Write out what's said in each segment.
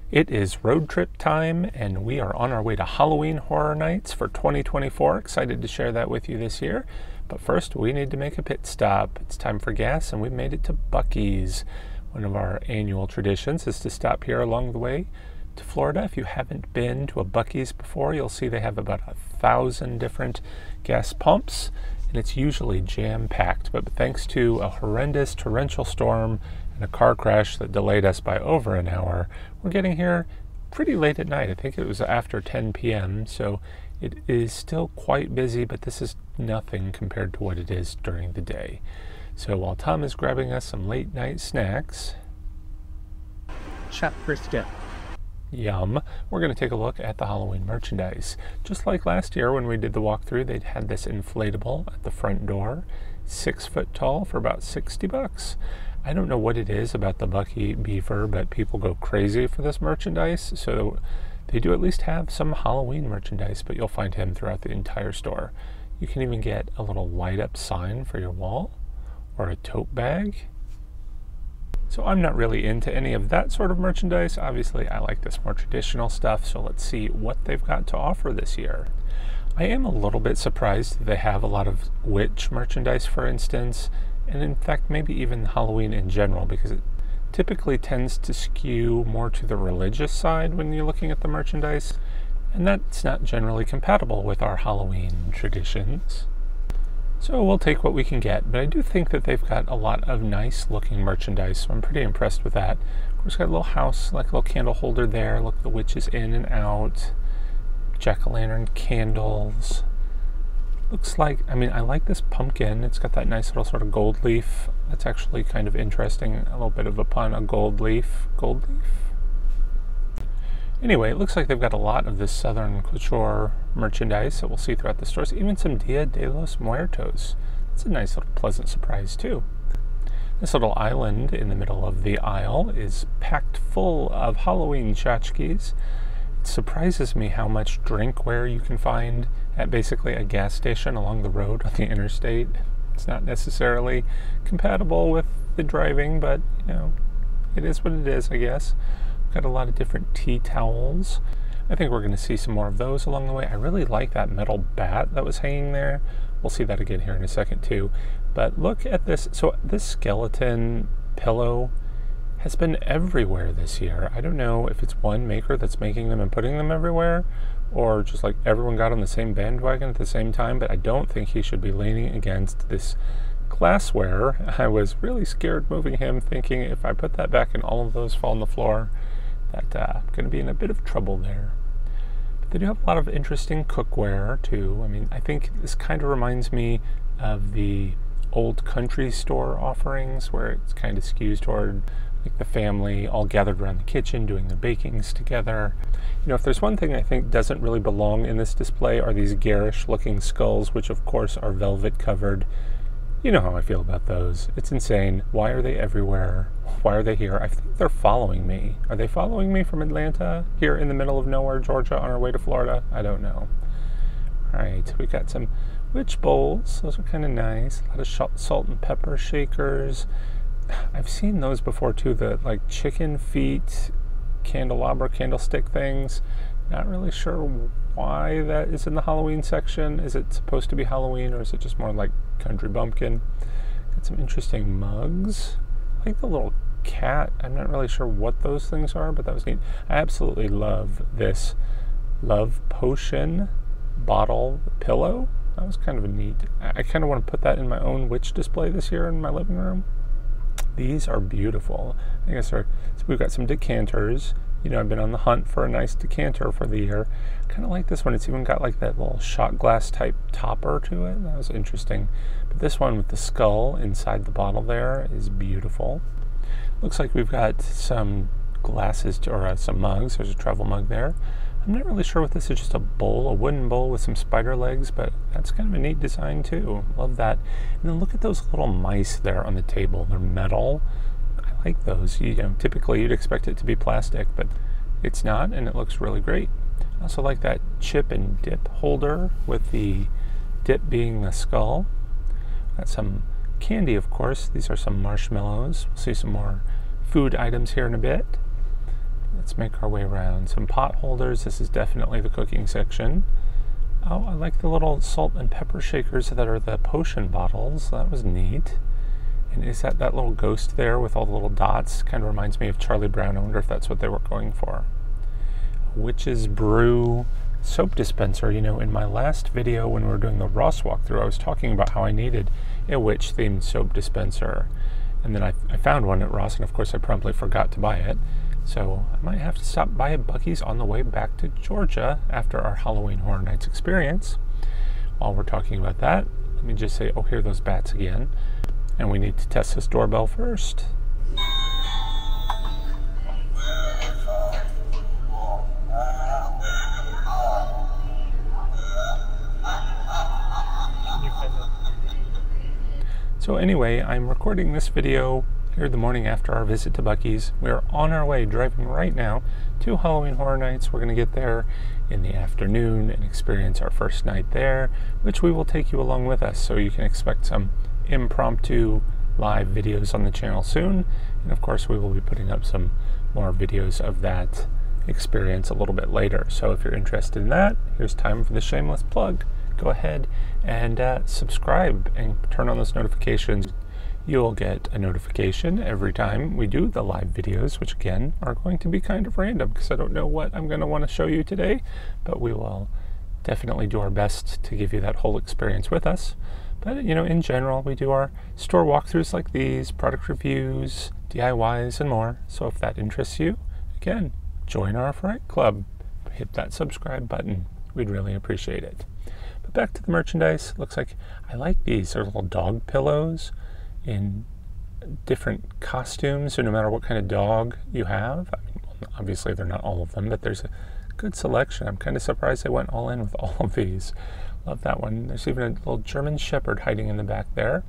It is road trip time, and we are on our way to Halloween Horror Nights for 2024. Excited to share that with you this year. But first, we need to make a pit stop. It's time for gas, and we've made it to Buc-ee's. One of our annual traditions is to stop here along the way to Florida. If you haven't been to a Buc-ee's before, you'll see they have about 1,000 different gas pumps, and it's usually jam-packed. But thanks to a horrendous torrential storm and a car crash that delayed us by over an hour, we're getting here pretty late at night. I think it was after 10 p.m., so it is still quite busy, but this is nothing compared to what it is during the day. So while Tom is grabbing us some late night snacks, chop brisket. Yum, we're going to take a look at the Halloween merchandise. Just like last year when we did the walkthrough, they had this inflatable at the front door, 6 foot tall, for about $60. I don't know what it is about the Buc-ee beaver, but people go crazy for this merchandise, so they do at least have some Halloween merchandise, but you'll find him throughout the entire store. You can even get a little light-up sign for your wall, or a tote bag. So I'm not really into any of that sort of merchandise. Obviously, I like this more traditional stuff, so let's see what they've got to offer this year. I am a little bit surprised that they have a lot of witch merchandise, for instance, and in fact maybe even Halloween in general, because it typically tends to skew more to the religious side when you're looking at the merchandise, and that's not generally compatible with our Halloween traditions. So we'll take what we can get, but I do think that they've got a lot of nice looking merchandise, so I'm pretty impressed with that. Of course, got a little house, like a little candle holder there. Look, the witches in and out. Jack-o'-lantern candles. Looks like, I mean, I like this pumpkin. It's got that nice little sort of gold leaf. That's actually kind of interesting. A little bit of a pun, a gold leaf. Gold leaf? Anyway, it looks like they've got a lot of this Southern couture merchandise that we'll see throughout the stores. Even some Dia de los Muertos. That's a nice little pleasant surprise, too. This little island in the middle of the aisle is packed full of Halloween tchotchkes. It surprises me how much drinkware you can find at basically a gas station along the road on the interstate. It's not necessarily compatible with the driving, but, you know, it is what it is, I guess. Got a lot of different tea towels. I think we're going to see some more of those along the way. I really like that metal bat that was hanging there. We'll see that again here in a second too. But look at this. So this skeleton pillow has been everywhere this year. I don't know if it's one maker that's making them and putting them everywhere, or just like everyone got on the same bandwagon at the same time, but I don't think he should be leaning against this glassware. I was really scared moving him, thinking if I put that back and all of those fall on the floor, that I'm going to be in a bit of trouble there. But they do have a lot of interesting cookware too. I mean, I think this kind of reminds me of the old country store offerings, where it's kind of skews toward like the family all gathered around the kitchen doing their bakings together. You know, if there's one thing I think doesn't really belong in this display are these garish looking skulls, which of course are velvet covered. You know how I feel about those. It's insane. Why are they everywhere? Why are they here? I think they're following me. Are they following me from Atlanta here in the middle of nowhere, Georgia, on our way to Florida? I don't know. All right, we got some witch bowls. Those are kind of nice. A lot of salt and pepper shakers. I've seen those before too, the like chicken feet candelabra candlestick things. Not really sure why that is in the Halloween section. Is it supposed to be Halloween, or is it just more like country bumpkin? Got some interesting mugs. I like the little cat. I'm not really sure what those things are, but that was neat. I absolutely love this love potion bottle pillow. That was kind of a neat. I kind of want to put that in my own witch display this year in my living room. These are beautiful. I guess so we've got some decanters. You know, I've been on the hunt for a nice decanter for the year. Kind of like this one. It's even got like that little shot glass type topper to it. That was interesting. But this one with the skull inside the bottle there is beautiful. Looks like we've got some glasses or some mugs. There's a travel mug there. I'm not really sure what this is. Just a bowl, a wooden bowl with some spider legs, but that's kind of a neat design too. Love that. And then look at those little mice there on the table. They're metal. I like those. You know, typically you'd expect it to be plastic, but it's not, and it looks really great. I also like that chip and dip holder with the dip being the skull. Got some candy, of course. These are some marshmallows. We'll see some more food items here in a bit. let's make our way around. Some pot holders. This is definitely the cooking section. Oh, I like the little salt and pepper shakers that are the potion bottles. That was neat. And is that little ghost there with all the little dots? Kind of reminds me of Charlie Brown. I wonder if that's what they were going for. Witch's Brew soap dispenser. You know, in my last video when we were doing the Ross walkthrough, I was talking about how I needed a witch-themed soap dispenser. And then I found one at Ross, and of course I promptly forgot to buy it. So I might have to stop by a Buc-ee's on the way back to Georgia after our Halloween Horror Nights experience. While we're talking about that, let me just say, oh, here are those bats again. And we need to test this doorbell first. So anyway, I'm recording this video here the morning after our visit to Buc-ee's. We're on our way, driving right now to Halloween Horror Nights. We're going to get there in the afternoon and experience our first night there, which we will take you along with us, so you can expect some impromptu live videos on the channel soon. And of course, we will be putting up some more videos of that experience a little bit later. So if you're interested in that, here's time for the shameless plug. Go ahead and subscribe and turn on those notifications. You'll get a notification every time we do the live videos, which again are going to be kind of random because I don't know what I'm going to want to show you today, but we will definitely do our best to give you that whole experience with us. But you know, in general, we do our store walkthroughs like these, product reviews, DIYs, and more. So if that interests you, again, join our Fright Club. Hit that subscribe button. We'd really appreciate it. But back to the merchandise. Looks like I like these. They're little dog pillows in different costumes, so no matter what kind of dog you have. I mean, obviously they're not all of them, but there's a good selection. I'm kind of surprised they went all in with all of these. Love that one. There's even a little German Shepherd hiding in the back there.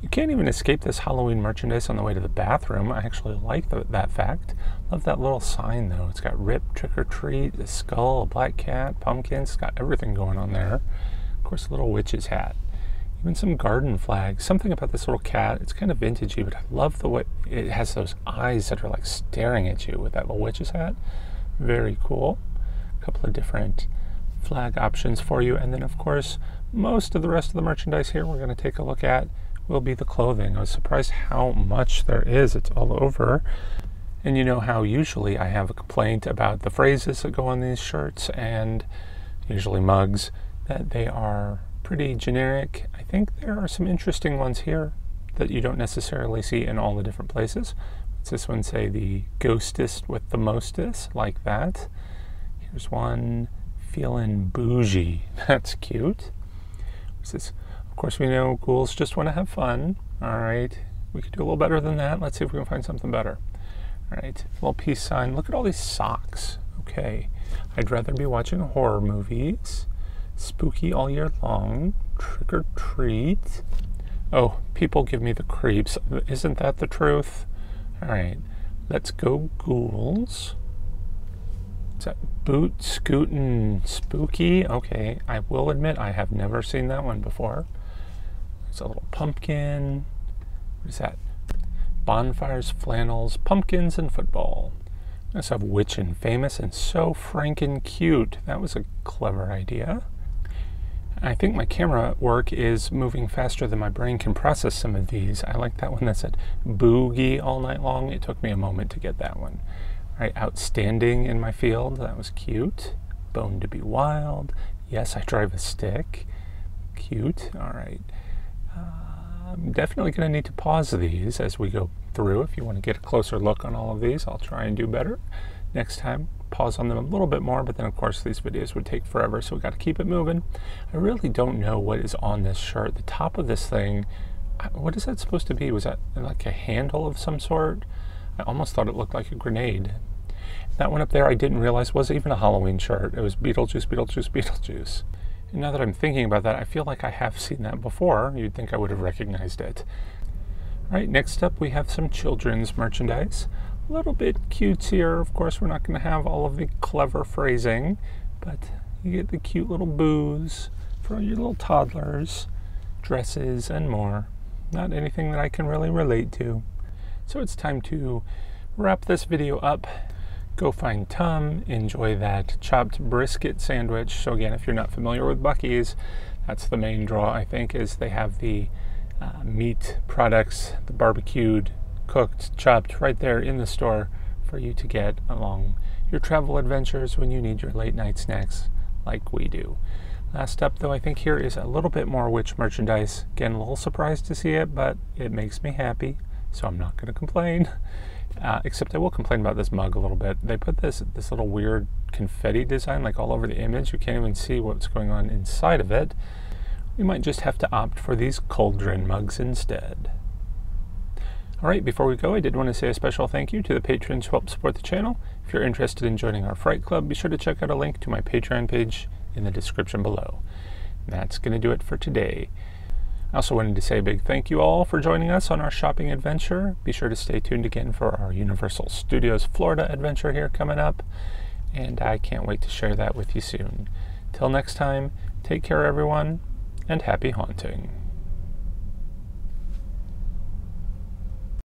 You can't even escape this Halloween merchandise on the way to the bathroom. I actually like that fact. Love that little sign though. It's got Rip, Trick or Treat, a skull, a black cat, pumpkins. It's got everything going on there. Of course, a little witch's hat. Even some garden flags. Something about this little cat. It's kind of vintagey, but I love the way it has those eyes that are like staring at you with that little witch's hat. Very cool. A couple of different flag options for you. And then of course, most of the rest of the merchandise here we're going to take a look at will be the clothing. I was surprised how much there is. It's all over. And you know how usually I have a complaint about the phrases that go on these shirts and usually mugs, that they are pretty generic. I think there are some interesting ones here that you don't necessarily see in all the different places. What's this one say? The ghostest with the mostest, like that. Here's one, feeling bougie. That's cute. What's this? Of course, we know ghouls just want to have fun. All right, we could do a little better than that. Let's see if we can find something better. All right, little peace sign. Look at all these socks. Okay, I'd rather be watching horror movies. Spooky all year long. Trick or treat. Oh, people give me the creeps. Isn't that the truth? All right, let's go ghouls. Is that boot scootin' spooky? Okay, I will admit I have never seen that one before. There's a little pumpkin. What is that? Bonfires, flannels, pumpkins, and football. Let's have witch and famous and so franken cute. That was a clever idea. I think my camera work is moving faster than my brain can process some of these. I like that one that said boogie all night long. It took me a moment to get that one. All right, outstanding in my field. That was cute. Bone to be wild. Yes, I drive a stick. Cute. All right. I'm definitely going to need to pause these as we go through. If you want to get a closer look on all of these, I'll try and do better next time. Pause on them a little bit more, but then of course these videos would take forever, so we got to keep it moving. I really don't know what is on this shirt. The top of this thing, what is that supposed to be? Was that like a handle of some sort? I almost thought it looked like a grenade. That one up there I didn't realize was even a Halloween shirt. It was Beetlejuice, Beetlejuice, Beetlejuice. And now that I'm thinking about that, I feel like I have seen that before. You'd think I would have recognized it. All right, next up we have some children's merchandise. A little bit cutesier. Of course, we're not going to have all of the clever phrasing, but you get the cute little boos for your little toddlers, dresses, and more. Not anything that I can really relate to. So it's time to wrap this video up. Go find Tom, enjoy that chopped brisket sandwich. So again, if you're not familiar with Buc-ee's, that's the main draw, I think, is they have the meat products, the barbecued, cooked, chopped right there in the store for you to get along your travel adventures when you need your late night snacks like we do. Last up, though, I think here is a little bit more witch merchandise. Again, a little surprised to see it, but it makes me happy, so I'm not going to complain. Except I will complain about this mug a little bit. They put this little weird confetti design like all over the image. You can't even see what's going on inside of it. We might just have to opt for these cauldron mugs instead. Alright, before we go, I did want to say a special thank you to the patrons who help support the channel. If you're interested in joining our Fright Club, be sure to check out a link to my Patreon page in the description below. And that's going to do it for today. I also wanted to say a big thank you all for joining us on our shopping adventure. Be sure to stay tuned again for our Universal Studios Florida adventure here coming up, and I can't wait to share that with you soon. Till next time, take care everyone, and happy haunting.